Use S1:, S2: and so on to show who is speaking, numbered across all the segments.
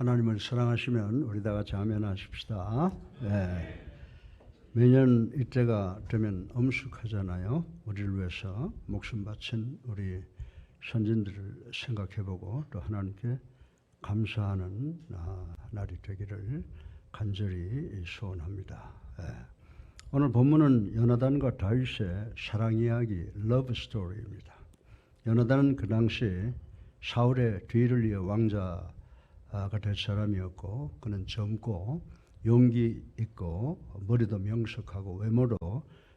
S1: 하나님을 사랑하시면 우리 다 같이 아멘 하십시다. 네. 매년 이때가 되면 엄숙하잖아요. 우리를 위해서 목숨 바친 우리 선진들을 생각해보고 또 하나님께 감사하는 날이 되기를 간절히 소원합니다. 네. 오늘 본문은 요나단과 다윗의 사랑 이야기, 러브 스토리입니다. 요나단은 그 당시 사울의 뒤를 이어 왕자가 될 사람이었고, 그는 젊고 용기 있고 머리도 명석하고 외모도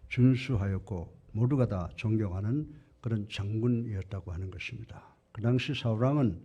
S1: 준수하였고 모두가 다 존경하는 그런 장군이었다고 하는 것입니다. 그 당시 사울왕은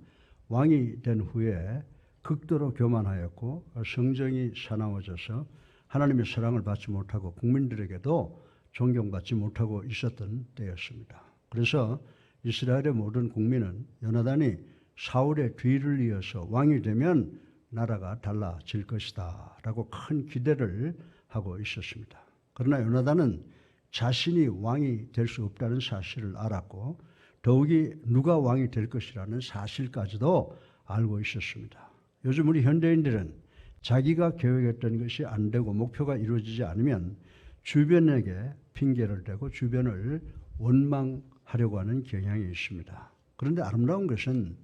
S1: 왕이 된 후에 극도로 교만하였고 성정이 사나워져서 하나님의 사랑을 받지 못하고 국민들에게도 존경받지 못하고 있었던 때였습니다. 그래서 이스라엘의 모든 국민은 요나단이 사울의 뒤를 이어서 왕이 되면 나라가 달라질 것이다 라고 큰 기대를 하고 있었습니다. 그러나 요나단은 자신이 왕이 될 수 없다는 사실을 알았고 더욱이 누가 왕이 될 것이라는 사실까지도 알고 있었습니다. 요즘 우리 현대인들은 자기가 계획했던 것이 안 되고 목표가 이루어지지 않으면 주변에게 핑계를 대고 주변을 원망하려고 하는 경향이 있습니다. 그런데 아름다운 것은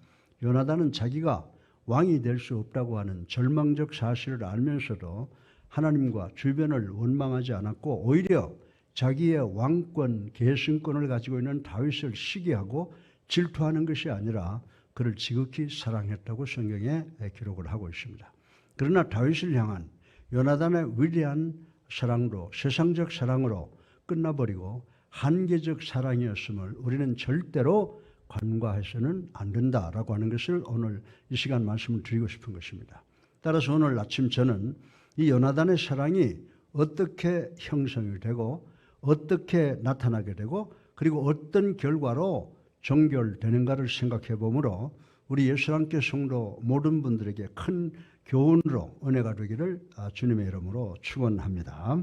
S1: 요나단은 자기가 왕이 될 수 없다고 하는 절망적 사실을 알면서도 하나님과 주변을 원망하지 않았고 오히려 자기의 왕권, 계승권을 가지고 있는 다윗을 시기하고 질투하는 것이 아니라 그를 지극히 사랑했다고 성경에 기록을 하고 있습니다. 그러나 다윗을 향한 요나단의 위대한 사랑도 세상적 사랑으로 끝나버리고 한계적 사랑이었음을 우리는 절대로 간과해서는 안 된다라고 하는 것을 오늘 이 시간 말씀을 드리고 싶은 것입니다. 따라서 오늘 아침 저는 이 요나단의 사랑이 어떻게 형성이 되고 어떻게 나타나게 되고 그리고 어떤 결과로 종결되는가를 생각해 보므로 우리 예수님께 성도 모든 분들에게 큰 교훈으로 은혜가 되기를 주님의 이름으로 축원합니다.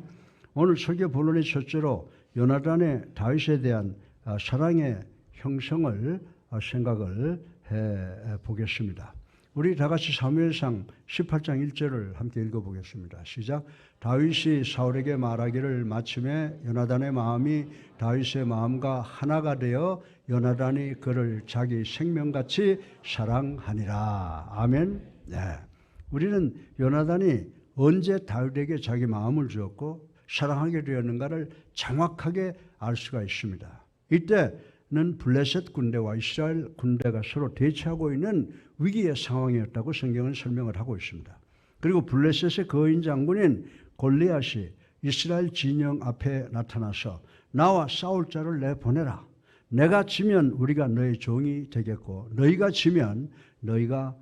S1: 오늘 설교 본론의 첫째로 요나단의 다윗에 대한 사랑의 형성을 생각을 해 보겠습니다. 우리 다 같이 사무엘상 18장 1절을 함께 읽어보겠습니다. 시작. 다윗이 사울에게 말하기를 마침에 요나단의 마음이 다윗의 마음과 하나가 되어 요나단이 그를 자기 생명같이 사랑하니라. 아멘. 네. 우리는 요나단이 언제 다윗에게 자기 마음을 주었고 사랑하게 되었는가를 정확하게 알 수가 있습니다. 이때는 블레셋 군대와 이스라엘 군대가 서로 대치하고 있는 위기의 상황이었다고 성경은 설명을 하고 있습니다. 그리고 블레셋의 거인 장군인 골리앗이 이스라엘 진영 앞에 나타나서 나와 싸울 자를 내보내라. 내가 지면 우리가 너의 종이 되겠고 너희가 지면 너희가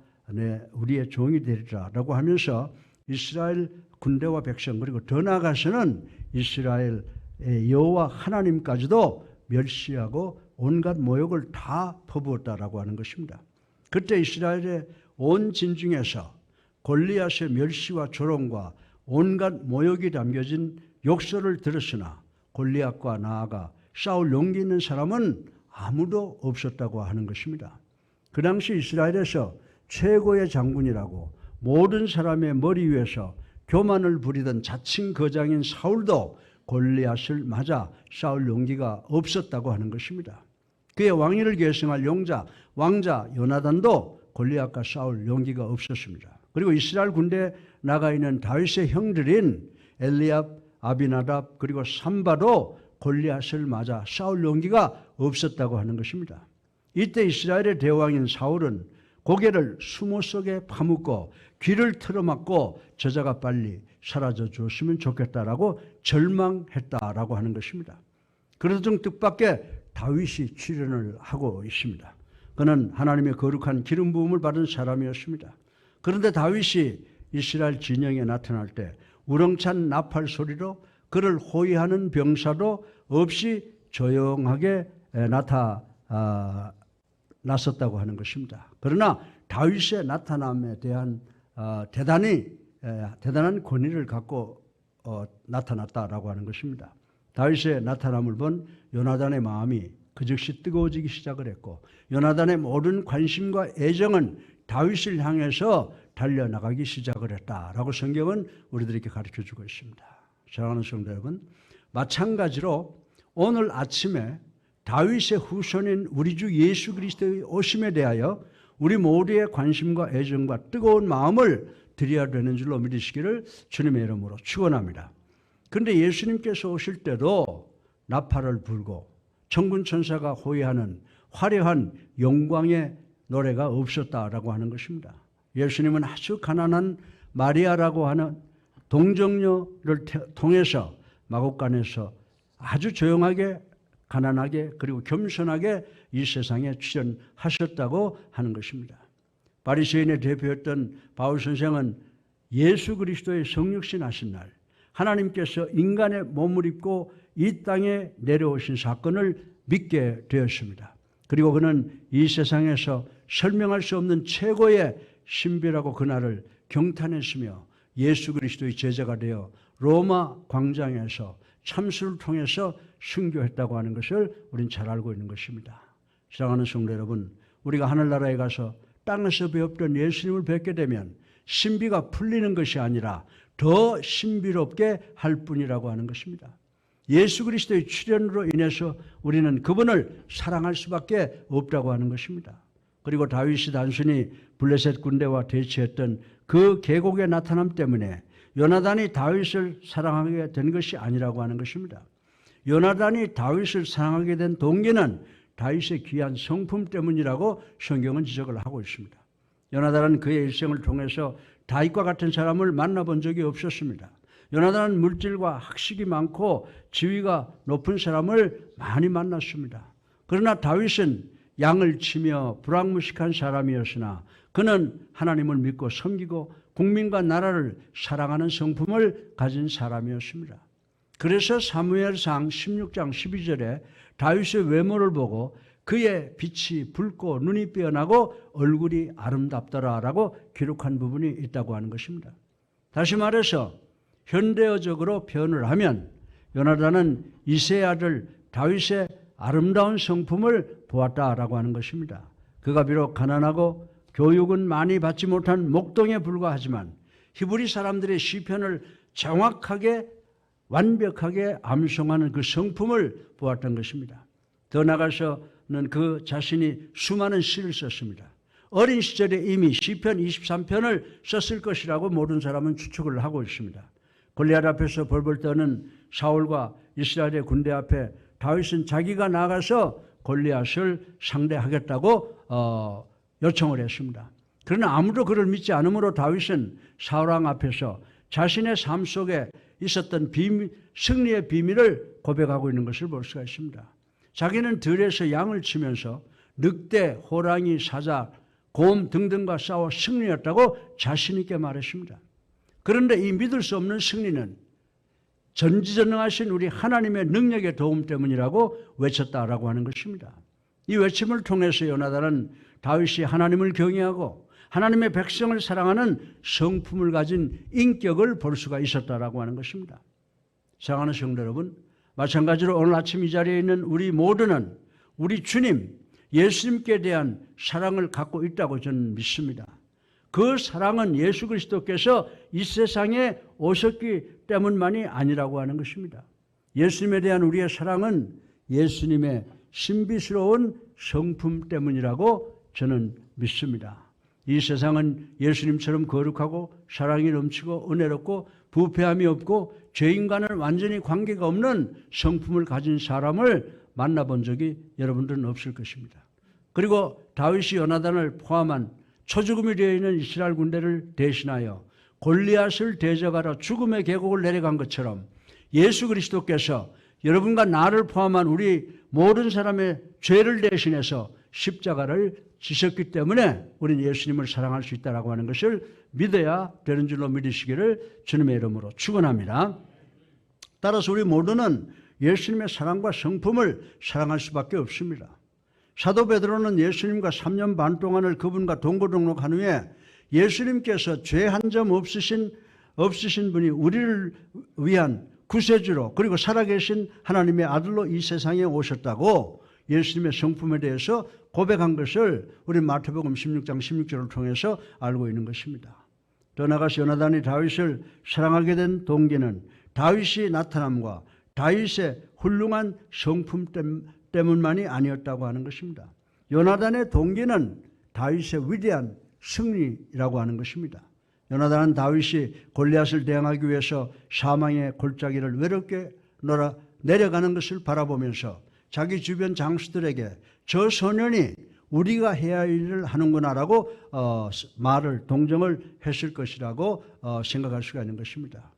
S1: 우리의 종이 되리라 라고 하면서 이스라엘 군대와 백성 그리고 더 나아가서는 이스라엘의 여호와 하나님까지도 멸시하고 온갖 모욕을 다 퍼부었다라고 하는 것입니다. 그때 이스라엘의 온 진중에서 골리앗의 멸시와 조롱과 온갖 모욕이 담겨진 욕설을 들었으나 골리앗과 나아가 싸울 용기 있는 사람은 아무도 없었다고 하는 것입니다. 그 당시 이스라엘에서 최고의 장군이라고 모든 사람의 머리 위에서 교만을 부리던 자칭 거장인 사울도 골리앗을 맞아 싸울 용기가 없었다고 하는 것입니다. 그의 왕위를 계승할 왕자 요나단도 골리앗과 싸울 용기가 없었습니다. 그리고 이스라엘 군대에 나가 있는 다윗의 형들인 엘리압, 아비나답 그리고 삼바도 골리앗을 맞아 싸울 용기가 없었다고 하는 것입니다. 이때 이스라엘의 대왕인 사울은 고개를 수모 속에 파묻고 귀를 틀어막고 저자가 빨리 사라져 주었으면 좋겠다라고 절망했다라고 하는 것입니다. 그러던 뜻밖의 다윗이 출현을 하고 있습니다. 그는 하나님의 거룩한 기름 부음을 받은 사람이었습니다. 그런데 다윗이 이스라엘 진영에 나타날 때 우렁찬 나팔 소리로 그를 호위하는 병사도 없이 조용하게 나섰다고 하는 것입니다. 그러나 다윗의 나타남에 대한 대단한 권위를 갖고 나타났다라고 하는 것입니다. 다윗의 나타남을 본 요나단의 마음이 그 즉시 뜨거워지기 시작을 했고 요나단의 모든 관심과 애정은 다윗을 향해서 달려나가기 시작을 했다라고 성경은 우리들에게 가르쳐주고 있습니다. 사랑하는 성도 여러분, 마찬가지로 오늘 아침에 다윗의 후손인 우리 주 예수 그리스도의 오심에 대하여 우리 모두의 관심과 애정과 뜨거운 마음을 드려야 되는 줄로 믿으시기를 주님의 이름으로 축원합니다. 그런데 예수님께서 오실 때도 나팔을 불고 천군 천사가 호위하는 화려한 영광의 노래가 없었다라고 하는 것입니다. 예수님은 아주 가난한 마리아라고 하는 동정녀를 통해서 마곡간에서 아주 조용하게 가난하게 그리고 겸손하게 이 세상에 출현하셨다고 하는 것입니다. 바리새인의 대표였던 바울 선생은 예수 그리스도의 성육신 하신 날 하나님께서 인간의 몸을 입고 이 땅에 내려오신 사건을 믿게 되었습니다. 그리고 그는 이 세상에서 설명할 수 없는 최고의 신비라고 그날을 경탄했으며 예수 그리스도의 제자가 되어 로마 광장에서 참수를 통해서 순교했다고 하는 것을 우리는 잘 알고 있는 것입니다. 사랑하는 성도 여러분, 우리가 하늘나라에 가서 땅에서 배웠던 예수님을 뵙게 되면 신비가 풀리는 것이 아니라 더 신비롭게 할 뿐이라고 하는 것입니다. 예수 그리스도의 출현으로 인해서 우리는 그분을 사랑할 수밖에 없다고 하는 것입니다. 그리고 다윗이 단순히 블레셋 군대와 대치했던 그 계곡의 나타남 때문에 요나단이 다윗을 사랑하게 된 것이 아니라고 하는 것입니다. 요나단이 다윗을 사랑하게 된 동기는 다윗의 귀한 성품 때문이라고 성경은 지적을 하고 있습니다. 요나단은 그의 일생을 통해서 다윗과 같은 사람을 만나본 적이 없었습니다. 요나단은 물질과 학식이 많고 지위가 높은 사람을 많이 만났습니다. 그러나 다윗은 양을 치며 불황무식한 사람이었으나 그는 하나님을 믿고 섬기고 국민과 나라를 사랑하는 성품을 가진 사람이었습니다. 그래서 사무엘상 16장 12절에 다윗의 외모를 보고 그의 빛이 붉고 눈이 빼어나고 얼굴이 아름답더라라고 기록한 부분이 있다고 하는 것입니다. 다시 말해서 현대어적으로 표현을 하면 요나단은 이새의 아들 다윗의 아름다운 성품을 보았다라고 하는 것입니다. 그가 비록 가난하고 교육은 많이 받지 못한 목동에 불과하지만 히브리 사람들의 시편을 정확하게 완벽하게 암송하는 그 성품을 보았던 것입니다. 더 나아가서는 그 자신이 수많은 시를 썼습니다. 어린 시절에 이미 시편 23편을 썼을 것이라고 모든 사람은 추측을 하고 있습니다. 골리앗 앞에서 벌벌 떠는 사울과 이스라엘의 군대 앞에 다윗은 자기가 나가서 골리앗을 상대하겠다고 요청을 했습니다. 그러나 아무도 그를 믿지 않으므로 다윗은 사울왕 앞에서 자신의 삶 속에 있었던 승리의 비밀을 고백하고 있는 것을 볼 수가 있습니다. 자기는 들에서 양을 치면서 늑대, 호랑이, 사자, 곰 등등과 싸워 승리했다고 자신 있게 말했습니다. 그런데 이 믿을 수 없는 승리는 전지전능하신 우리 하나님의 능력의 도움 때문이라고 외쳤다라고 하는 것입니다. 이 외침을 통해서 요나단은 다윗이 하나님을 경외하고 하나님의 백성을 사랑하는 성품을 가진 인격을 볼 수가 있었다라고 하는 것입니다. 사랑하는 성도 여러분, 마찬가지로 오늘 아침 이 자리에 있는 우리 모두는 우리 주님 예수님께 대한 사랑을 갖고 있다고 저는 믿습니다. 그 사랑은 예수 그리스도께서 이 세상에 오셨기 때문만이 아니라고 하는 것입니다. 예수님에 대한 우리의 사랑은 예수님의 신비스러운 성품 때문이라고 저는 믿습니다. 이 세상은 예수님처럼 거룩하고 사랑이 넘치고 은혜롭고 부패함이 없고 죄인과는 완전히 관계가 없는 성품을 가진 사람을 만나본 적이 여러분들은 없을 것입니다. 그리고 다윗이 요나단을 포함한 초죽음이 되어 있는 이스라엘 군대를 대신하여 골리앗을 대적하러 죽음의 계곡을 내려간 것처럼 예수 그리스도께서 여러분과 나를 포함한 우리 모든 사람의 죄를 대신해서 십자가를 지셨기 때문에 우리는 예수님을 사랑할 수 있다고 하는 것을 믿어야 되는 줄로 믿으시기를 주님의 이름으로 축원합니다. 따라서 우리 모두는 예수님의 사랑과 성품을 사랑할 수밖에 없습니다. 사도 베드로는 예수님과 3년 반 동안을 그분과 동고동록한 후에 예수님께서 죄 한 점 없으신 분이 우리를 위한 구세주로 그리고 살아계신 하나님의 아들로 이 세상에 오셨다고 예수님의 성품에 대해서 고백한 것을 우리 마태복음 16장 16절을 통해서 알고 있는 것입니다. 더 나아가서 요나단이 다윗을 사랑하게 된 동기는 다윗이 나타남과 다윗의 훌륭한 성품 때문만이 아니었다고 하는 것입니다. 요나단의 동기는 다윗의 위대한 승리라고 하는 것입니다. 요나단은 다윗이 골리앗을 대항하기 위해서 사망의 골짜기를 외롭게 내려가는 것을 바라보면서 자기 주변 장수들에게 저 소년이 우리가 해야 할 일을 하는구나라고 동정을 했을 것이라고 생각할 수가 있는 것입니다.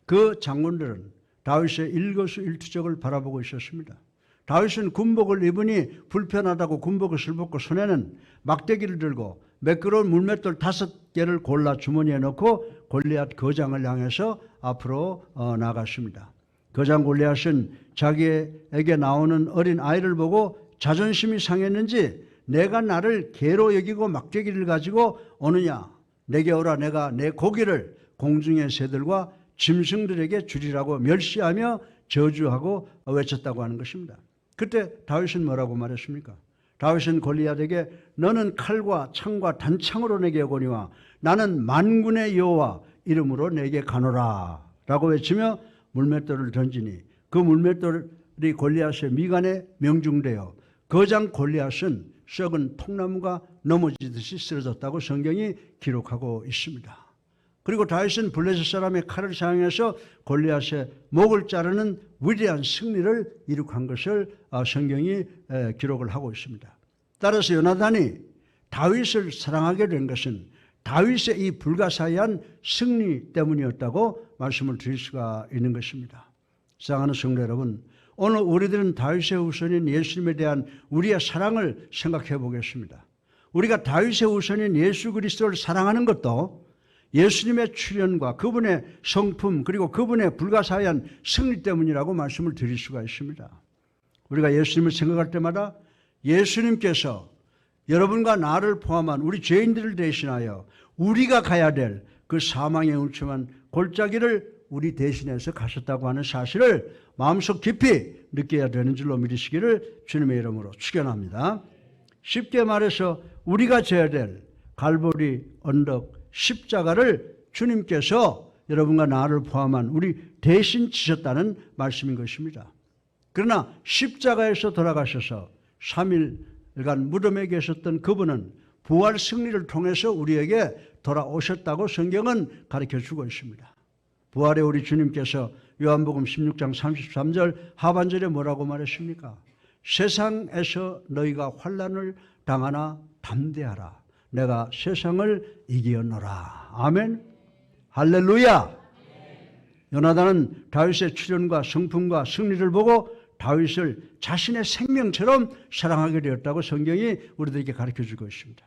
S1: 그 장군들은 다윗의 일거수일투족을 바라보고 있었습니다. 다윗은 군복을 입으니 불편하다고 군복을 벗고 손에는 막대기를 들고 매끄러운 물맷돌 5개를 골라 주머니에 넣고 골리앗 거장을 향해서 앞으로 나갔습니다. 거장 골리앗은 자기에게 나오는 어린 아이를 보고 자존심이 상했는지 내가 나를 개로 여기고 막대기를 가지고 오느냐, 내게 오라, 내가 내 고기를 공중의 새들과 짐승들에게 주리라고 멸시하며 저주하고 외쳤다고 하는 것입니다. 그때 다윗은 뭐라고 말했습니까? 다윗은 골리앗에게 너는 칼과 창과 단창으로 내게 오거니와 나는 만군의 여호와 이름으로 내게 가노라 라고 외치며 물맷돌을 던지니 그 물맷돌이 골리앗의 미간에 명중되어 거장 골리앗은 썩은 통나무가 넘어지듯이 쓰러졌다고 성경이 기록하고 있습니다. 그리고 다윗은 블레셋 사람의 칼을 사용해서 골리앗의 목을 자르는 위대한 승리를 이룩한 것을 성경이 기록을 하고 있습니다. 따라서 요나단이 다윗을 사랑하게 된 것은 다윗의 이 불가사의한 승리 때문이었다고 말씀을 드릴 수가 있는 것입니다. 사랑하는 성도 여러분, 오늘 우리들은 다윗의 후손인 예수님에 대한 우리의 사랑을 생각해 보겠습니다. 우리가 다윗의 후손인 예수 그리스도를 사랑하는 것도 예수님의 출현과 그분의 성품 그리고 그분의 불가사의한 승리 때문이라고 말씀을 드릴 수가 있습니다. 우리가 예수님을 생각할 때마다 예수님께서 여러분과 나를 포함한 우리 죄인들을 대신하여 우리가 가야 될 그 사망의 음침한 골짜기를 우리 대신해서 가셨다고 하는 사실을 마음속 깊이 느껴야 되는 줄로 믿으시기를 주님의 이름으로 축원합니다. 쉽게 말해서 우리가 져야 될 갈보리 언덕 십자가를 주님께서 여러분과 나를 포함한 우리 대신 지셨다는 말씀인 것입니다. 그러나 십자가에서 돌아가셔서 3일간 무덤에 계셨던 그분은 부활 승리를 통해서 우리에게 돌아오셨다고 성경은 가르쳐주고 있습니다. 부활의 우리 주님께서 요한복음 16장 33절 하반절에 뭐라고 말했습니까? 세상에서 너희가 환난을 당하나 담대하라. 내가 세상을 이기었노라. 아멘. 할렐루야. 요나단은 다윗의 출현과 성품과 승리를 보고 다윗을 자신의 생명처럼 사랑하게 되었다고 성경이 우리들에게 가르쳐주고 있습니다.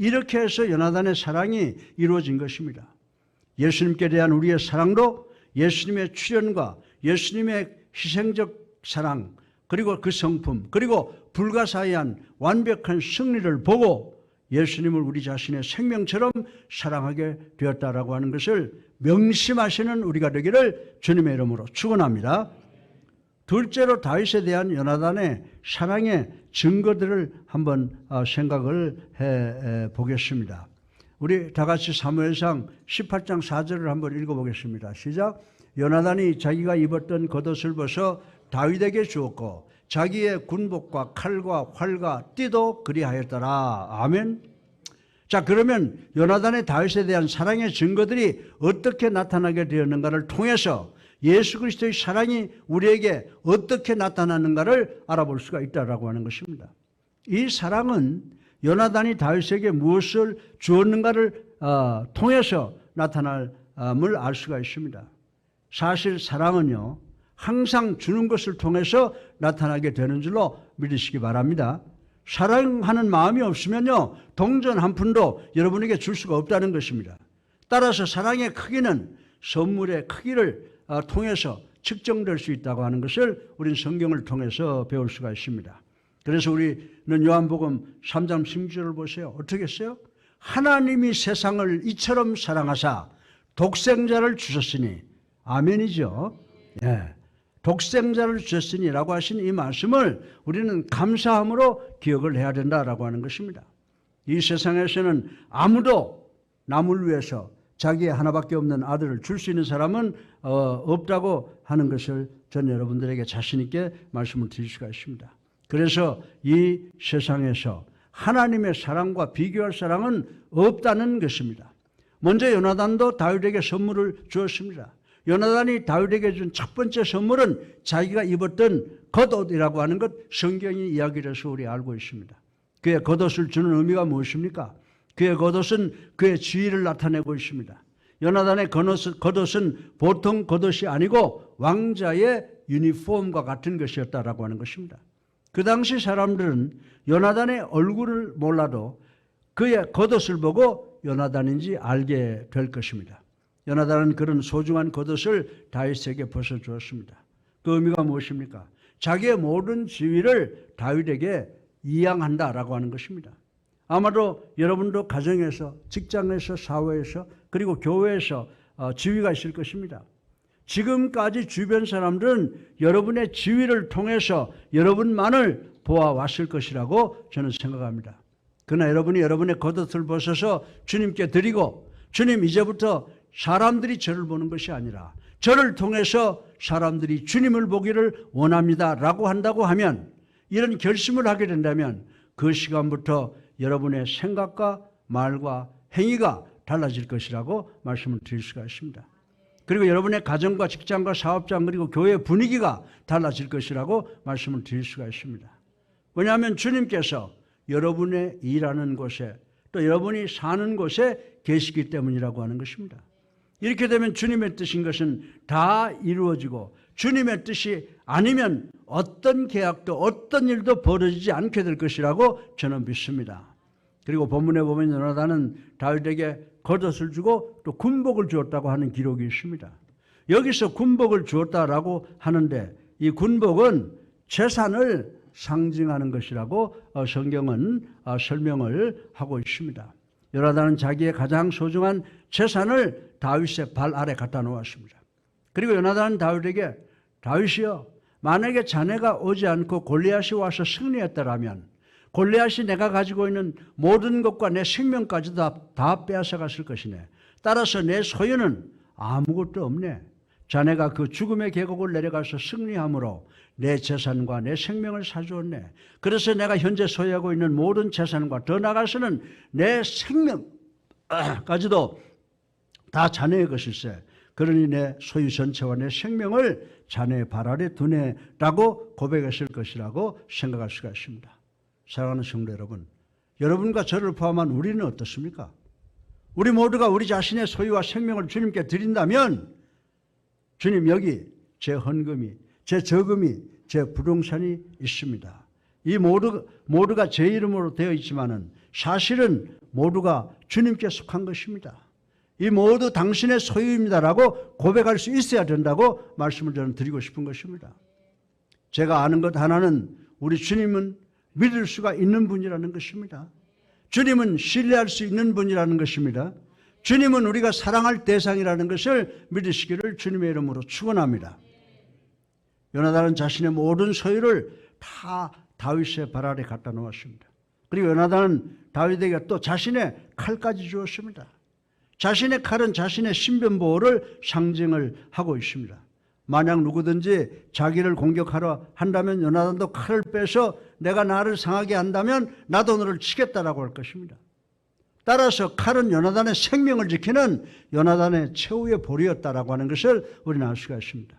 S1: 이렇게 해서 요나단의 사랑이 이루어진 것입니다. 예수님께 대한 우리의 사랑도 예수님의 출현과 예수님의 희생적 사랑 그리고 그 성품 그리고 불가사의한 완벽한 승리를 보고 예수님을 우리 자신의 생명처럼 사랑하게 되었다라고 하는 것을 명심하시는 우리가 되기를 주님의 이름으로 축원합니다. 둘째로 다윗에 대한 요나단의 사랑의 증거들을 한번 생각을 해 보겠습니다. 우리 다 같이 사무엘상 18장 4절을 한번 읽어보겠습니다. 시작. 요나단이 자기가 입었던 겉옷을 벗어 다윗에게 주었고 자기의 군복과 칼과 활과 띠도 그리하였더라. 아멘. 자, 그러면 요나단의 다윗에 대한 사랑의 증거들이 어떻게 나타나게 되었는가를 통해서 예수 그리스도의 사랑이 우리에게 어떻게 나타나는가를 알아볼 수가 있다라고 하는 것입니다. 이 사랑은 요나단이 다윗에게 무엇을 주었는가를 통해서 나타남을 알 수가 있습니다. 사실 사랑은요, 항상 주는 것을 통해서 나타나게 되는 줄로 믿으시기 바랍니다. 사랑하는 마음이 없으면요, 동전 한 푼도 여러분에게 줄 수가 없다는 것입니다. 따라서 사랑의 크기는 선물의 크기를 통해서 측정될 수 있다고 하는 것을 우리는 성경을 통해서 배울 수가 있습니다. 그래서 우리는 요한복음 3장 16절을 보세요. 어떻게 했어요? 하나님이 세상을 이처럼 사랑하사 독생자를 주셨으니, 아멘이죠. 예. 독생자를 주셨으니라고 하신 이 말씀을 우리는 감사함으로 기억을 해야 된다라고 하는 것입니다. 이 세상에서는 아무도 남을 위해서 자기의 하나밖에 없는 아들을 줄 수 있는 사람은 없다고 하는 것을 저는 여러분들에게 자신 있게 말씀을 드릴 수가 있습니다. 그래서 이 세상에서 하나님의 사랑과 비교할 사랑은 없다는 것입니다. 먼저 요나단도 다윗에게 선물을 주었습니다. 요나단이 다윗에게 준 첫 번째 선물은 자기가 입었던 겉옷이라고 하는 것, 성경이 이야기를 해서 우리 알고 있습니다. 그의 겉옷을 주는 의미가 무엇입니까? 그의 겉옷은 그의 지위를 나타내고 있습니다. 요나단의 겉옷은 보통 겉옷이 아니고 왕자의 유니폼과 같은 것이었다라고 하는 것입니다. 그 당시 사람들은 요나단의 얼굴을 몰라도 그의 겉옷을 보고 요나단인지 알게 될 것입니다. 요나단은 그런 소중한 겉옷을 다윗에게 벗어주었습니다. 그 의미가 무엇입니까? 자기의 모든 지위를 다윗에게 이양한다라고 하는 것입니다. 아마도 여러분도 가정에서, 직장에서, 사회에서, 그리고 교회에서 지위가 있을 것입니다. 지금까지 주변 사람들은 여러분의 지위를 통해서 여러분만을 보아왔을 것이라고 저는 생각합니다. 그러나 여러분이 여러분의 겉옷을 벗어서 주님께 드리고, 주님 이제부터 사람들이 저를 보는 것이 아니라 저를 통해서 사람들이 주님을 보기를 원합니다 라고 한다고 하면, 이런 결심을 하게 된다면 그 시간부터 여러분의 생각과 말과 행위가 달라질 것이라고 말씀을 드릴 수가 있습니다. 그리고 여러분의 가정과 직장과 사업장 그리고 교회 분위기가 달라질 것이라고 말씀을 드릴 수가 있습니다. 왜냐하면 주님께서 여러분의 일하는 곳에 또 여러분이 사는 곳에 계시기 때문이라고 하는 것입니다. 이렇게 되면 주님의 뜻인 것은 다 이루어지고 주님의 뜻이 아니면 어떤 계약도 어떤 일도 벌어지지 않게 될 것이라고 저는 믿습니다. 그리고 본문에 보면 요나단은 다윗에게 겉옷을 주고 또 군복을 주었다고 하는 기록이 있습니다. 여기서 군복을 주었다라고 하는데 이 군복은 재산을 상징하는 것이라고 성경은 설명을 하고 있습니다. 요나단은 자기의 가장 소중한 재산을 다윗의 발 아래 갖다 놓았습니다. 그리고 요나단은 다윗에게, 다윗이여, 만약에 자네가 오지 않고 골리앗이 와서 승리했더라면 골리앗이 내가 가지고 있는 모든 것과 내 생명까지도 다 빼앗아갔을 것이네. 따라서 내 소유는 아무것도 없네. 자네가 그 죽음의 계곡을 내려가서 승리함으로 내 재산과 내 생명을 사주었네. 그래서 내가 현재 소유하고 있는 모든 재산과 더 나아가서는 내 생명까지도 다 자네의 것일세. 그러니 내 소유 전체와 내 생명을 자네의 발 아래 두네 라고 고백했을 것이라고 생각할 수가 있습니다. 사랑하는 성도 여러분, 여러분과 저를 포함한 우리는 어떻습니까? 우리 모두가 우리 자신의 소유와 생명을 주님께 드린다면, 주님 여기 제 헌금이, 제 저금이, 제 부동산이 있습니다. 이 모두가 제 이름으로 되어 있지만은 사실은 모두가 주님께 속한 것입니다. 이 모두 당신의 소유입니다라고 고백할 수 있어야 된다고 말씀을 저는 드리고 싶은 것입니다. 제가 아는 것 하나는 우리 주님은 믿을 수가 있는 분이라는 것입니다. 주님은 신뢰할 수 있는 분이라는 것입니다. 주님은 우리가 사랑할 대상이라는 것을 믿으시기를 주님의 이름으로 축원합니다. 요나단은 자신의 모든 소유를 다 다윗의 발 아래 갖다 놓았습니다. 그리고 요나단은 다윗에게 또 자신의 칼까지 주었습니다. 자신의 칼은 자신의 신변보호를 상징을 하고 있습니다. 만약 누구든지 자기를 공격하려 한다면 요나단도 칼을 빼서 내가 나를 상하게 한다면 나도 너를 치겠다라고 할 것입니다. 따라서 칼은 요나단의 생명을 지키는 요나단의 최후의 볼이었다라고 하는 것을 우리는 알 수가 있습니다.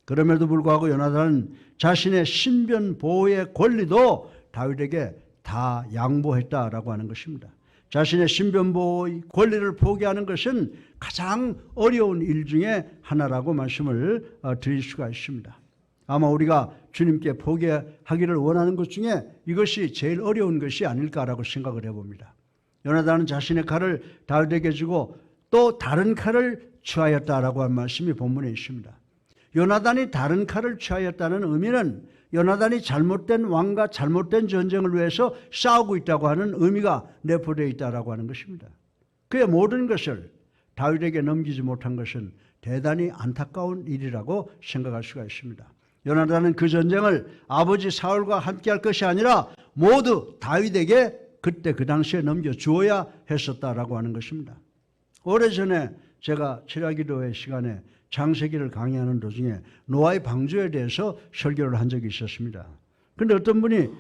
S1: 그럼에도 불구하고 요나단은 자신의 신변 보호의 권리도 다윗에게 다 양보했다라고 하는 것입니다. 자신의 신변 보호의 권리를 포기하는 것은 가장 어려운 일 중에 하나라고 말씀을 드릴 수가 있습니다. 아마 우리가 주님께 포기하기를 원하는 것 중에 이것이 제일 어려운 것이 아닐까라고 생각을 해봅니다. 요나단은 자신의 칼을 다윗에게 주고 또 다른 칼을 취하였다라고 한 말씀이 본문에 있습니다. 요나단이 다른 칼을 취하였다는 의미는 요나단이 잘못된 왕과 잘못된 전쟁을 위해서 싸우고 있다고 하는 의미가 내포되어 있다고 하는 것입니다. 그의 모든 것을 다윗에게 넘기지 못한 것은 대단히 안타까운 일이라고 생각할 수가 있습니다. 요나단은 그 전쟁을 아버지 사울과 함께 할 것이 아니라 모두 다윗에게 그때 그 당시에 넘겨주어야 했었다라고 하는 것입니다. 오래전에 제가 철야기도회 시간에 창세기를 강의하는 도중에 노아의 방주에 대해서 설교를 한 적이 있었습니다. 그런데 어떤 분이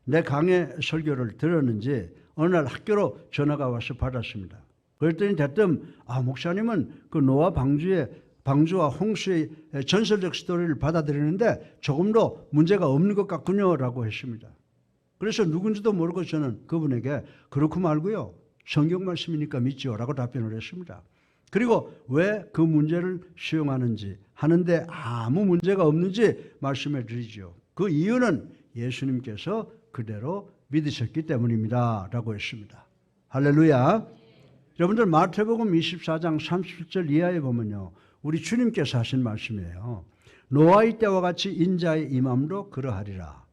S1: 내 강의 설교를 들었는지 어느 날 학교로 전화가 와서 받았습니다. 그랬더니 대뜸 목사님은 그 노아 방주와 홍수의 전설적 스토리를 받아들이는데 조금도 문제가 없는 것 같군요 라고 했습니다. 그래서 누군지도 모르고 저는 그분에게 그렇고 말고요, 성경 말씀이니까 믿죠 라고 답변을 했습니다. 그리고 왜 그 문제를 수용하는지 하는데 아무 문제가 없는지 말씀해 드리죠. 그 이유는 예수님께서 그대로 믿으셨기 때문입니다 라고 했습니다. 할렐루야. 여러분들 마태복음 24장 37절 이하에 보면요, 우리 주님께서 하신 말씀이에요. 노아의 때와 같이 인자의 임함도 그러하리라.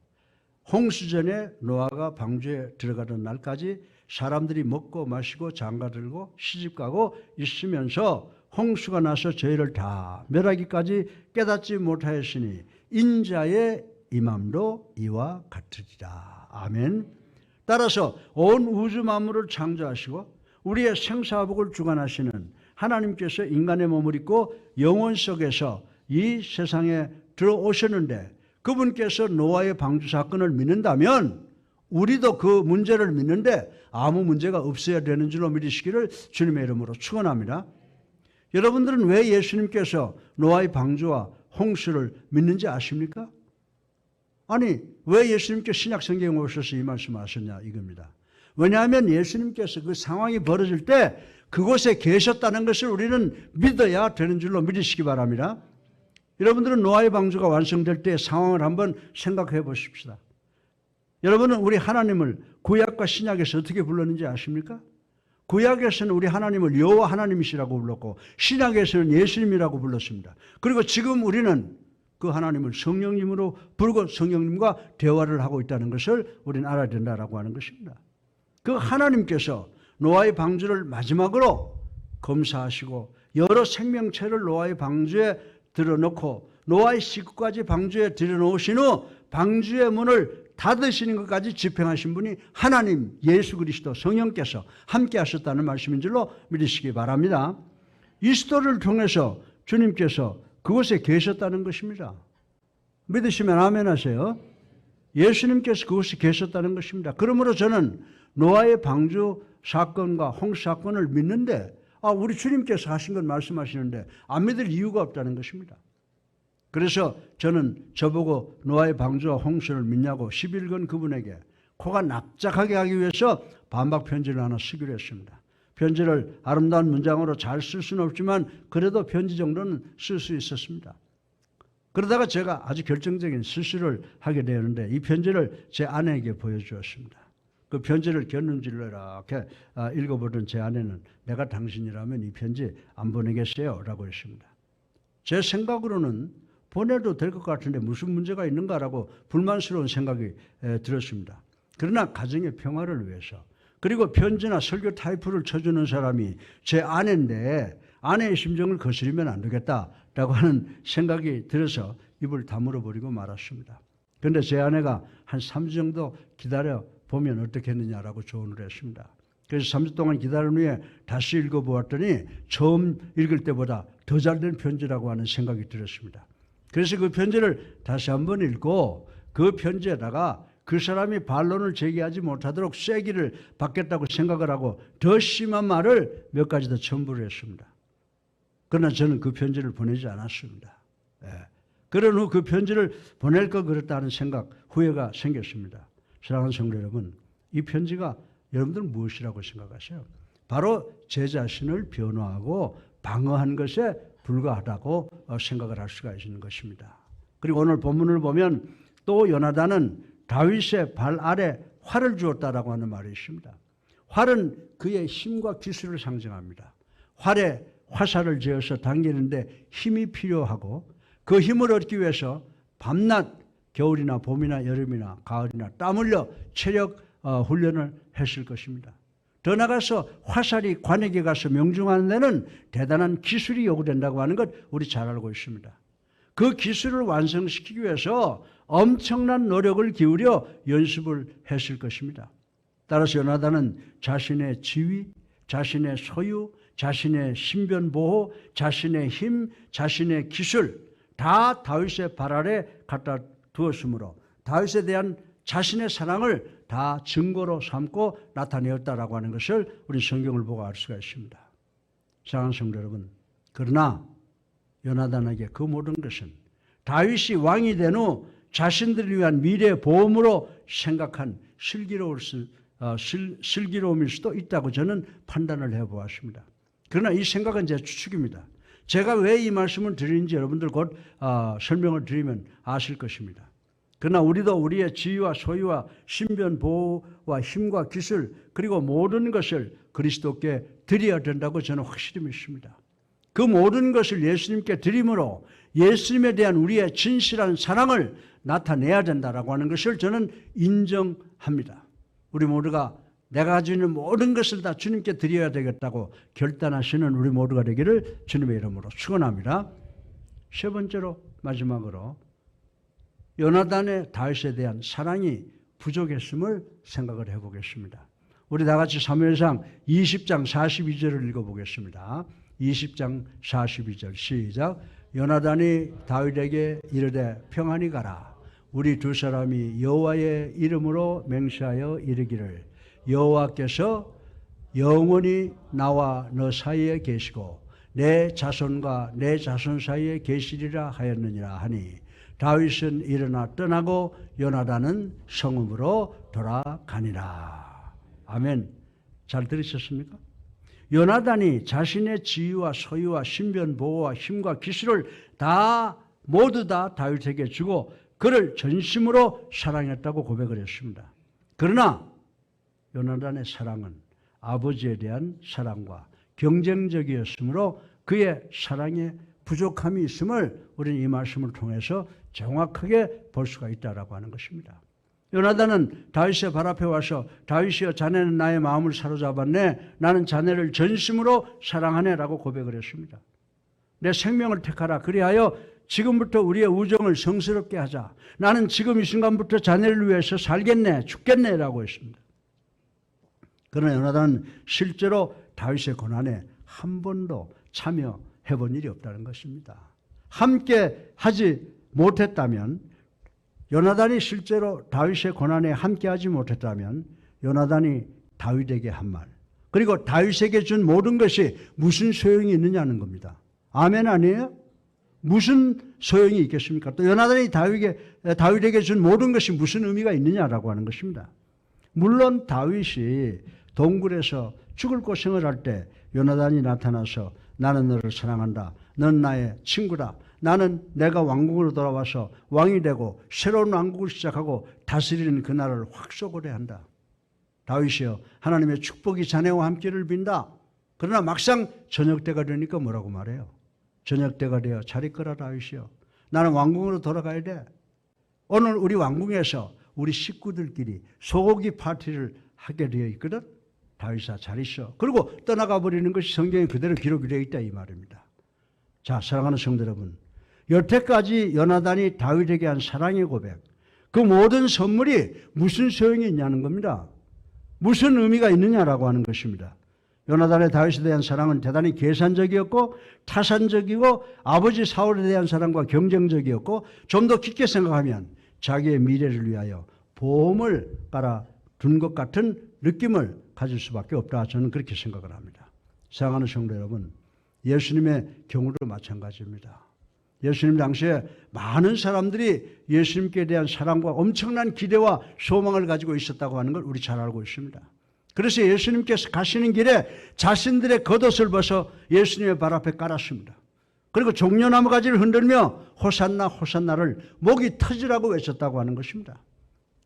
S1: 홍수전에 노아가 방주에 들어가던 날까지 사람들이 먹고 마시고 장가들고 시집가고 있으면서 홍수가 나서 저희를 다 멸하기까지 깨닫지 못하였으니 인자의 임함도 이와 같으리라. 아멘. 따라서 온 우주 만물을 창조하시고 우리의 생사복을 주관하시는 하나님께서 인간의 몸을 입고 영혼 속에서 이 세상에 들어오셨는데 그분께서 노아의 방주 사건을 믿는다면 우리도 그 문제를 믿는데 아무 문제가 없어야 되는 줄로 믿으시기를 주님의 이름으로 축원합니다. 여러분들은 왜 예수님께서 노아의 방주와 홍수를 믿는지 아십니까? 아니, 왜 예수님께서 신약 성경에 오셔서 이 말씀을 하셨냐 이겁니다. 왜냐하면 예수님께서 그 상황이 벌어질 때 그곳에 계셨다는 것을 우리는 믿어야 되는 줄로 믿으시기 바랍니다. 여러분들은 노아의 방주가 완성될 때의 상황을 한번 생각해 보십시다. 여러분은 우리 하나님을 구약과 신약에서 어떻게 불렀는지 아십니까? 구약에서는 우리 하나님을 여호와 하나님이시라고 불렀고 신약에서는 예수님이라고 불렀습니다. 그리고 지금 우리는 그 하나님을 성령님으로 부르고 성령님과 대화를 하고 있다는 것을 우리는 알아야 된다라고 하는 것입니다. 그 하나님께서 노아의 방주를 마지막으로 검사하시고 여러 생명체를 노아의 방주에 들어놓고 노아의 식구까지 방주에 들여놓으신 후 방주의 문을 닫으시는 것까지 집행하신 분이 하나님 예수 그리스도 성령께서 함께 하셨다는 말씀인 줄로 믿으시기 바랍니다. 이 스토리를 통해서 주님께서 그곳에 계셨다는 것입니다. 믿으시면 아멘 하세요. 예수님께서 그곳에 계셨다는 것입니다. 그러므로 저는 노아의 방주 사건과 홍수 사건을 믿는데 우리 주님께서 하신 건 말씀하시는데 안 믿을 이유가 없다는 것입니다. 그래서 저는 저보고 노아의 방주와 홍수를 믿냐고 11건 그분에게 코가 납작하게 하기 위해서 반박 편지를 하나 쓰기로 했습니다. 편지를 아름다운 문장으로 잘 쓸 수는 없지만 그래도 편지 정도는 쓸 수 있었습니다. 그러다가 제가 아주 결정적인 실수를 하게 되었는데 이 편지를 제 아내에게 보여주었습니다. 그 편지를 곁눈질로 이렇게 읽어보던 제 아내는 내가 당신이라면 이 편지 안 보내겠어요? 라고 했습니다. 제 생각으로는 보내도 될 것 같은데 무슨 문제가 있는가라고 불만스러운 생각이 들었습니다. 그러나 가정의 평화를 위해서 그리고 편지나 설교 타이프를 쳐주는 사람이 제 아내인데 아내의 심정을 거스르면 안 되겠다라고 하는 생각이 들어서 입을 다물어버리고 말았습니다. 그런데 제 아내가 한 3주 정도 기다려 보면 어떻겠느냐라고 조언을 했습니다. 그래서 3주 동안 기다린 후에 다시 읽어보았더니 처음 읽을 때보다 더 잘된 편지라고 하는 생각이 들었습니다. 그래서 그 편지를 다시 한번 읽고 그 편지에다가 그 사람이 반론을 제기하지 못하도록 쐐기를 받겠다고 생각을 하고 더 심한 말을 몇 가지 더 첨부를 했습니다. 그러나 저는 그 편지를 보내지 않았습니다. 그런 후 그 편지를 보낼 걸 그랬다는 생각, 후회가 생겼습니다. 사랑하는 성도 여러분, 이 편지가 여러분들은 무엇이라고 생각하세요? 바로 제 자신을 변호하고 방어한 것에 불과하다고 생각을 할 수가 있는 것입니다. 그리고 오늘 본문을 보면 또 요나단은 다윗의 발 아래 활을 주었다라고 하는 말이 있습니다. 활은 그의 힘과 기술을 상징합니다. 활에 화살을 지어서 당기는데 힘이 필요하고 그 힘을 얻기 위해서 밤낮 겨울이나 봄이나 여름이나 가을이나 땀 흘려 체력 훈련을 했을 것입니다. 더 나가서 화살이 관에게 가서 명중하는 데는 대단한 기술이 요구된다고 하는 것 우리 잘 알고 있습니다. 그 기술을 완성시키기 위해서 엄청난 노력을 기울여 연습을 했을 것입니다. 따라서 요나단은 자신의 지위, 자신의 소유, 자신의 신변 보호, 자신의 힘, 자신의 기술 다 다윗의 발 아래 갖다 두었으므로 다윗에 대한 자신의 사랑을 다 증거로 삼고 나타내었다라고 하는 것을 우리 성경을 보고 알 수가 있습니다. 사랑하는 성도 여러분, 그러나 요나단에게 그 모든 것은 다윗이 왕이 된 후 자신들을 위한 미래 보험으로 생각한 슬기로움일 수도 있다고 저는 판단을 해보았습니다. 그러나 이 생각은 제 추측입니다. 제가 왜 이 말씀을 드리는지 여러분들 곧 설명을 드리면 아실 것입니다. 그러나 우리도 우리의 지위와 소유와 신변 보호와 힘과 기술 그리고 모든 것을 그리스도께 드려야 된다고 저는 확실히 믿습니다. 그 모든 것을 예수님께 드림으로 예수님에 대한 우리의 진실한 사랑을 나타내야 된다라고 하는 것을 저는 인정합니다. 우리 모두가 내가 가지고 있는 모든 것을 다 주님께 드려야 되겠다고 결단하시는 우리 모두가 되기를 주님의 이름으로 축원합니다. 세 번째로 마지막으로 요나단의 다윗에 대한 사랑이 부족했음을 생각을 해보겠습니다. 우리 다 같이 사무엘상 20장 42절을 읽어보겠습니다. 20장 42절 시작. 요나단이 다윗에게 이르되 평안히 가라. 우리 두 사람이 여호와의 이름으로 맹세하여 이르기를 여호와께서 영원히 나와 너 사이에 계시고 내 자손과 내 자손 사이에 계시리라 하였느니라 하니 다윗은 일어나 떠나고 요나단은 성읍으로 돌아가니라. 아멘. 잘 들으셨습니까? 요나단이 자신의 지위와 소유와 신변 보호와 힘과 기술을 모두 다 다윗에게 주고 그를 전심으로 사랑했다고 고백을 했습니다. 그러나 요나단의 사랑은 아버지에 대한 사랑과 경쟁적이었으므로 그의 사랑에 부족함이 있음을 우리는 이 말씀을 통해서 정확하게 볼 수가 있다라고 하는 것입니다. 요나단은 다윗의 발 앞에 와서 다윗이여 자네는 나의 마음을 사로잡았네. 나는 자네를 전심으로 사랑하네라고 고백을 했습니다. 내 생명을 택하라. 그리하여 지금부터 우리의 우정을 성스럽게 하자. 나는 지금 이 순간부터 자네를 위해서 살겠네. 죽겠네라고 했습니다. 그러나 요나단은 실제로 다윗의 고난에 한 번도 참여해 본 일이 없다는 것입니다. 함께 하지 못했다면 요나단이 실제로 다윗의 고난에 함께하지 못했다면 요나단이 다윗에게 한 말 그리고 다윗에게 준 모든 것이 무슨 소용이 있느냐는 겁니다. 아멘 아니에요? 무슨 소용이 있겠습니까? 또 요나단이 다윗에게 준 모든 것이 무슨 의미가 있느냐라고 하는 것입니다. 물론 다윗이 동굴에서 죽을 고생을 할 때 요나단이 나타나서 나는 너를 사랑한다. 넌 나의 친구다. 나는 내가 왕국으로 돌아와서 왕이 되고 새로운 왕국을 시작하고 다스리는 그 나라를 확속을 해야 한다. 다윗이여 하나님의 축복이 자네와 함께를 빈다. 그러나 막상 저녁 때가 되니까 뭐라고 말해요? 저녁 때가 되어 잘 있거라 다윗이여. 나는 왕궁으로 돌아가야 돼. 오늘 우리 왕궁에서 우리 식구들끼리 소고기 파티를 하게 되어 있거든. 다윗아 잘 있어. 그리고 떠나가 버리는 것이 성경에 그대로 기록이 되어 있다 이 말입니다. 자, 사랑하는 성도 여러분, 여태까지 요나단이 다윗에게 한 사랑의 고백, 그 모든 선물이 무슨 소용이 있냐는 겁니다. 무슨 의미가 있느냐라고 하는 것입니다. 요나단의 다윗에 대한 사랑은 대단히 계산적이었고 타산적이고 아버지 사울에 대한 사랑과 경쟁적이었고 좀 더 깊게 생각하면 자기의 미래를 위하여 보험을 깔아둔 것 같은 느낌을 가질 수밖에 없다. 저는 그렇게 생각을 합니다. 사랑하는 성도 여러분, 예수님의 경우도 마찬가지입니다. 예수님 당시에 많은 사람들이 예수님께 대한 사랑과 엄청난 기대와 소망을 가지고 있었다고 하는 걸 우리 잘 알고 있습니다. 그래서 예수님께서 가시는 길에 자신들의 겉옷을 벗어 예수님의 발 앞에 깔았습니다. 그리고 종려나무 가지를 흔들며 호산나 호산나를 목이 터지라고 외쳤다고 하는 것입니다.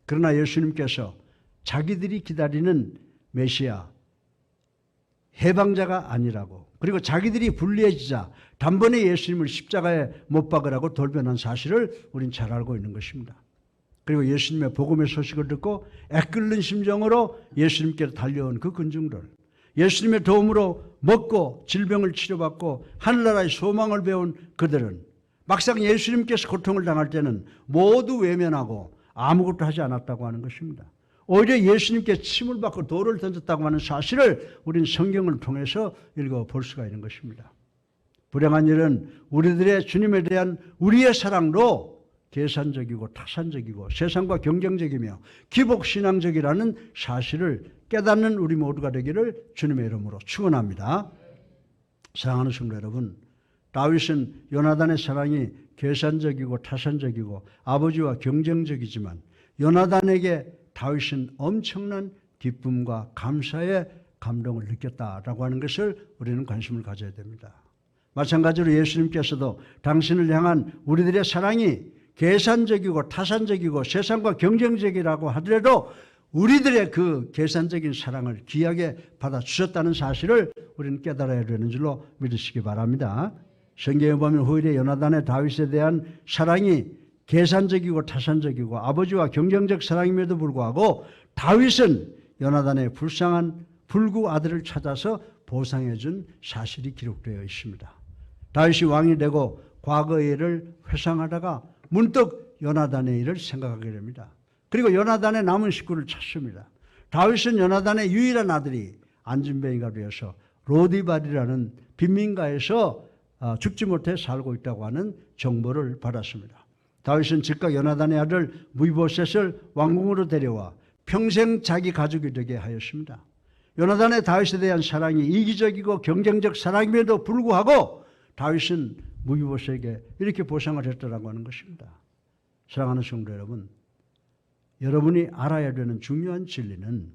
S1: 그러나 예수님께서 자기들이 기다리는 메시아, 해방자가 아니라고, 그리고 자기들이 불리해지자 단번에 예수님을 십자가에 못 박으라고 돌변한 사실을 우린 잘 알고 있는 것입니다. 그리고 예수님의 복음의 소식을 듣고 애끓는 심정으로 예수님께로 달려온 그 군중들, 예수님의 도움으로 먹고 질병을 치료받고 하늘나라의 소망을 배운 그들은 막상 예수님께서 고통을 당할 때는 모두 외면하고 아무것도 하지 않았다고 하는 것입니다. 오히려 예수님께 침을 받고 돌을 던졌다고 하는 사실을 우리는 성경을 통해서 읽어볼 수가 있는 것입니다. 불행한 일은 우리들의 주님에 대한 우리의 사랑으로 계산적이고 타산적이고 세상과 경쟁적이며 기복신앙적이라는 사실을 깨닫는 우리 모두가 되기를 주님의 이름으로 축원합니다. 사랑하는 성도 여러분, 다윗은 요나단의 사랑이 계산적이고 타산적이고 아버지와 경쟁적이지만 요나단에게 다윗은 엄청난 기쁨과 감사의 감동을 느꼈다라고 하는 것을 우리는 관심을 가져야 됩니다. 마찬가지로 예수님께서도 당신을 향한 우리들의 사랑이 계산적이고 타산적이고 세상과 경쟁적이라고 하더라도 우리들의 그 계산적인 사랑을 귀하게 받아주셨다는 사실을 우리는 깨달아야 되는 줄로 믿으시기 바랍니다. 성경에 보면 후일에 요나단의 다윗에 대한 사랑이 계산적이고 타산적이고 아버지와 경쟁적 사랑임에도 불구하고 다윗은 요나단의 불쌍한 불구 아들을 찾아서 보상해 준 사실이 기록되어 있습니다. 다윗이 왕이 되고 과거의 일을 회상하다가 문득 요나단의 일을 생각하게 됩니다. 그리고 요나단의 남은 식구를 찾습니다. 다윗은 요나단의 유일한 아들이 안진뱅이가 되어서 로디발이라는 빈민가에서 죽지 못해 살고 있다고 하는 정보를 받았습니다. 다윗은 즉각 요나단의 아들 무이보셋을 왕궁으로 데려와 평생 자기 가족이 되게 하였습니다. 요나단의 다윗에 대한 사랑이 이기적이고 경쟁적 사랑임에도 불구하고 다윗은 무이보셋에게 이렇게 보상을 했다라고 하는 것입니다. 사랑하는 성도 여러분, 여러분이 알아야 되는 중요한 진리는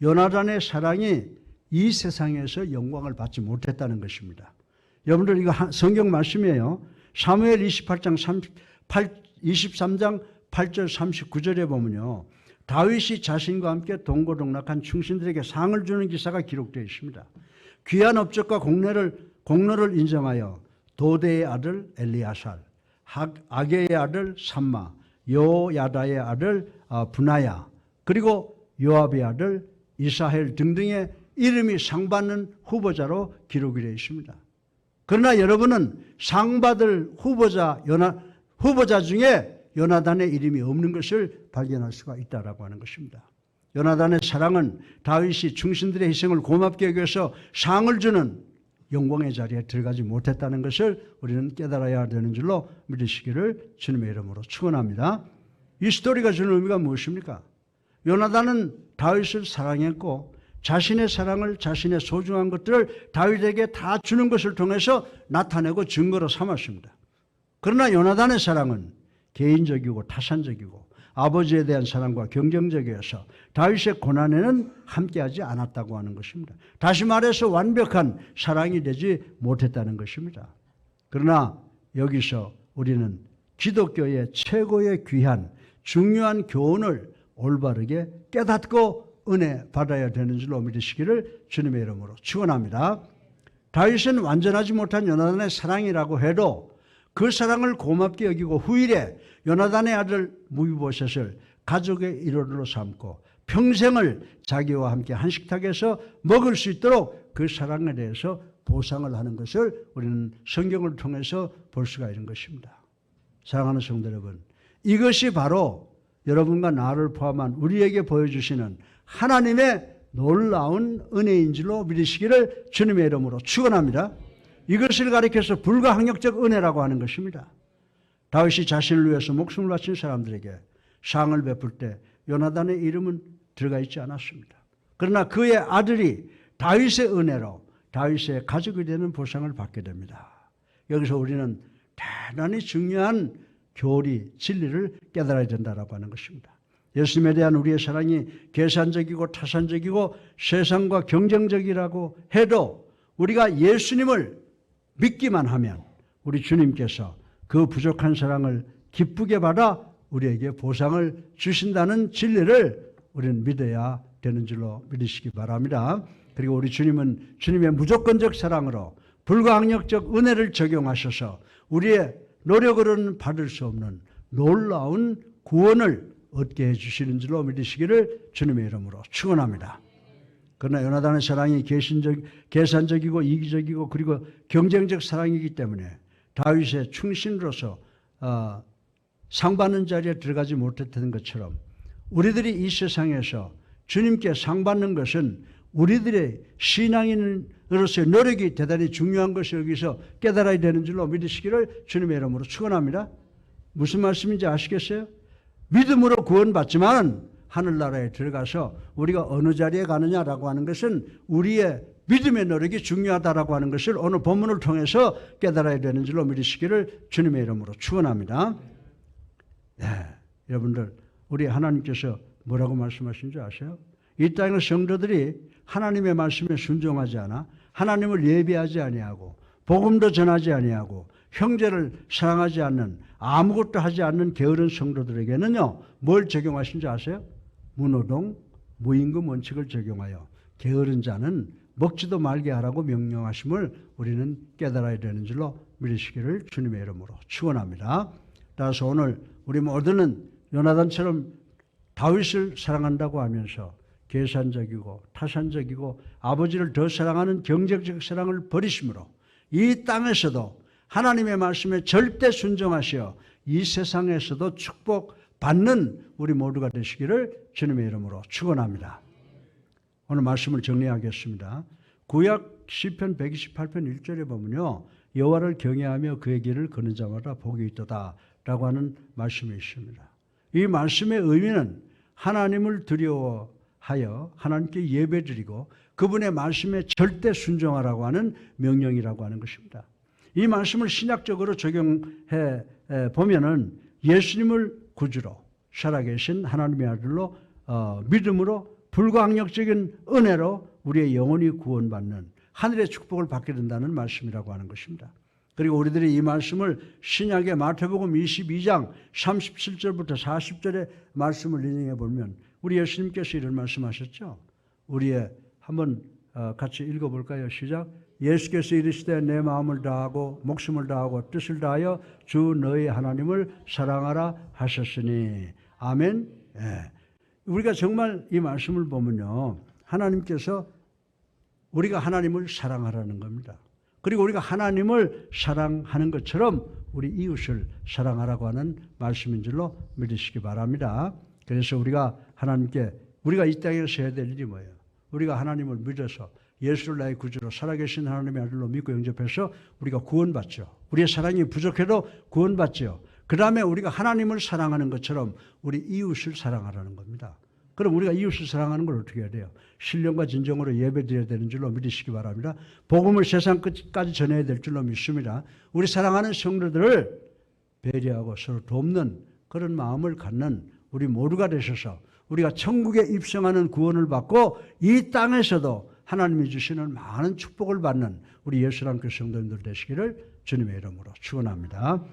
S1: 요나단의 사랑이 이 세상에서 영광을 받지 못했다는 것입니다. 여러분들 이거 성경 말씀이에요. 사무엘 23장 8절 39절에 보면요, 다윗이 자신과 함께 동고동락한 충신들에게 상을 주는 기사가 기록되어 있습니다. 귀한 업적과 공로를 인정하여 도대의 아들 엘리아살, 아게의 아들 삼마, 요야다의 아들 분하야, 그리고 요압의 아들 이사헬 등등의 이름이 상 받는 후보자로 기록이 되어 있습니다. 그러나 여러분은 상 받을 후보자 중에 요나단의 이름이 없는 것을 발견할 수가 있다라고 하는 것입니다. 요나단의 사랑은 다윗이 충신들의 희생을 고맙게 여겨서 상을 주는 영광의 자리에 들어가지 못했다는 것을 우리는 깨달아야 되는 줄로 믿으시기를 주님의 이름으로 축원합니다. 이 스토리가 주는 의미가 무엇입니까? 요나단은 다윗을 사랑했고 자신의 사랑을, 자신의 소중한 것들을 다윗에게 다 주는 것을 통해서 나타내고 증거로 삼았습니다. 그러나 요나단의 사랑은 개인적이고 타산적이고 아버지에 대한 사랑과 경쟁적이어서 다윗의 고난에는 함께하지 않았다고 하는 것입니다. 다시 말해서 완벽한 사랑이 되지 못했다는 것입니다. 그러나 여기서 우리는 기독교의 최고의 귀한 중요한 교훈을 올바르게 깨닫고 은혜 받아야 되는 줄로 믿으시기를 주님의 이름으로 축원합니다. 다윗은 완전하지 못한 요나단의 사랑이라고 해도 그 사랑을 고맙게 여기고 후일에 요나단의 아들 무비보셋을 가족의 일원으로 삼고 평생을 자기와 함께 한 식탁에서 먹을 수 있도록 그 사랑에 대해서 보상을 하는 것을 우리는 성경을 통해서 볼 수가 있는 것입니다. 사랑하는 성도 여러분, 이것이 바로 여러분과 나를 포함한 우리에게 보여주시는 하나님의 놀라운 은혜인 줄로 믿으시기를 주님의 이름으로 축원합니다. 이것을 가리켜서 불가항력적 은혜라고 하는 것입니다. 다윗이 자신을 위해서 목숨을 바친 사람들에게 상을 베풀 때 요나단의 이름은 들어가 있지 않았습니다. 그러나 그의 아들이 다윗의 은혜로 다윗의 가족이 되는 보상을 받게 됩니다. 여기서 우리는 대단히 중요한 교리, 진리를 깨달아야 된다고 하는 것입니다. 예수님에 대한 우리의 사랑이 계산적이고 타산적이고 세상과 경쟁적이라고 해도 우리가 예수님을 믿기만 하면 우리 주님께서 그 부족한 사랑을 기쁘게 받아 우리에게 보상을 주신다는 진리를 우리는 믿어야 되는 줄로 믿으시기 바랍니다. 그리고 우리 주님은 주님의 무조건적 사랑으로 불가항력적 은혜를 적용하셔서 우리의 노력으로는 받을 수 없는 놀라운 구원을 얻게 해주시는 줄로 믿으시기를 주님의 이름으로 축원합니다. 그러나 요나단의 사랑이 계산적이고 이기적이고 그리고 경쟁적 사랑이기 때문에 다윗의 충신으로서 상 받는 자리에 들어가지 못했던 것처럼 우리들이 이 세상에서 주님께 상 받는 것은 우리들의 신앙인으로서의 노력이 대단히 중요한 것을 여기서 깨달아야 되는 줄로 믿으시기를 주님의 이름으로 축원합니다. 무슨 말씀인지 아시겠어요? 믿음으로 구원받지만 하늘나라에 들어가서 우리가 어느 자리에 가느냐라고 하는 것은 우리의 믿음의 노력이 중요하다라고 하는 것을 오늘 본문을 통해서 깨달아야 되는 줄로 믿으시기를 주님의 이름으로 축원합니다. 네, 여러분들 우리 하나님께서 뭐라고 말씀하신 줄 아세요? 이 땅의 성도들이 하나님의 말씀에 순종하지 않아 하나님을 예배하지 아니하고 복음도 전하지 아니하고 형제를 사랑하지 않는 아무것도 하지 않는 게으른 성도들에게는요 뭘 적용하신 줄 아세요? 무노동, 무임금 원칙을 적용하여 게으른 자는 먹지도 말게 하라고 명령하심을 우리는 깨달아야 되는 줄로 믿으시기를 주님의 이름으로 축원합니다. 따라서 오늘 우리 모두는 요나단처럼 다윗을 사랑한다고 하면서 계산적이고 타산적이고 아버지를 더 사랑하는 경제적 사랑을 버리심으로 이 땅에서도 하나님의 말씀에 절대 순종하시어 이 세상에서도 축복받는 우리 모두가 되시기를 주님의 이름으로 축원합니다. 오늘 말씀을 정리하겠습니다. 구약 시편 128편 1절에 보면요. 여호와를 경외하며 그의 길을 걷는 자마다 복이 있도다라고 하는 말씀이 있습니다. 이 말씀의 의미는 하나님을 두려워하여 하나님께 예배드리고 그분의 말씀에 절대 순종하라고 하는 명령이라고 하는 것입니다. 이 말씀을 신학적으로 적용해 보면은 예수님을 구주로 살아계신 하나님의 아들로 믿음으로 불가항력적인 은혜로 우리의 영혼이 구원받는 하늘의 축복을 받게 된다는 말씀이라고 하는 것입니다. 그리고 우리들이 이 말씀을 신약의 마태복음 22장 37절부터 40절의 말씀을 인용해 보면 우리 예수님께서 이런 말씀하셨죠. 우리의 한번 같이 읽어볼까요? 시작. 예수께서 이르시되 내 마음을 다하고 목숨을 다하고 뜻을 다하여 주 너희 하나님을 사랑하라 하셨으니 아멘. 예. 우리가 정말 이 말씀을 보면요. 하나님께서 우리가 하나님을 사랑하라는 겁니다. 그리고 우리가 하나님을 사랑하는 것처럼 우리 이웃을 사랑하라고 하는 말씀인 줄로 믿으시기 바랍니다. 그래서 우리가 하나님께 우리가 이 땅에서 해야 될 일이 뭐예요? 우리가 하나님을 믿어서 예수를 나의 구주로 살아계신 하나님의 아들로 믿고 영접해서 우리가 구원받죠. 우리의 사랑이 부족해도 구원받죠. 그 다음에 우리가 하나님을 사랑하는 것처럼 우리 이웃을 사랑하라는 겁니다. 그럼 우리가 이웃을 사랑하는 걸 어떻게 해야 돼요? 신령과 진정으로 예배드려야 되는 줄로 믿으시기 바랍니다. 복음을 세상 끝까지 전해야 될 줄로 믿습니다. 우리 사랑하는 성도들을 배려하고 서로 돕는 그런 마음을 갖는 우리 모두가 되셔서 우리가 천국에 입성하는 구원을 받고 이 땅에서도 하나님이 주시는 많은 축복을 받는 우리 예수님께 성도님들 되시기를 주님의 이름으로 축원합니다.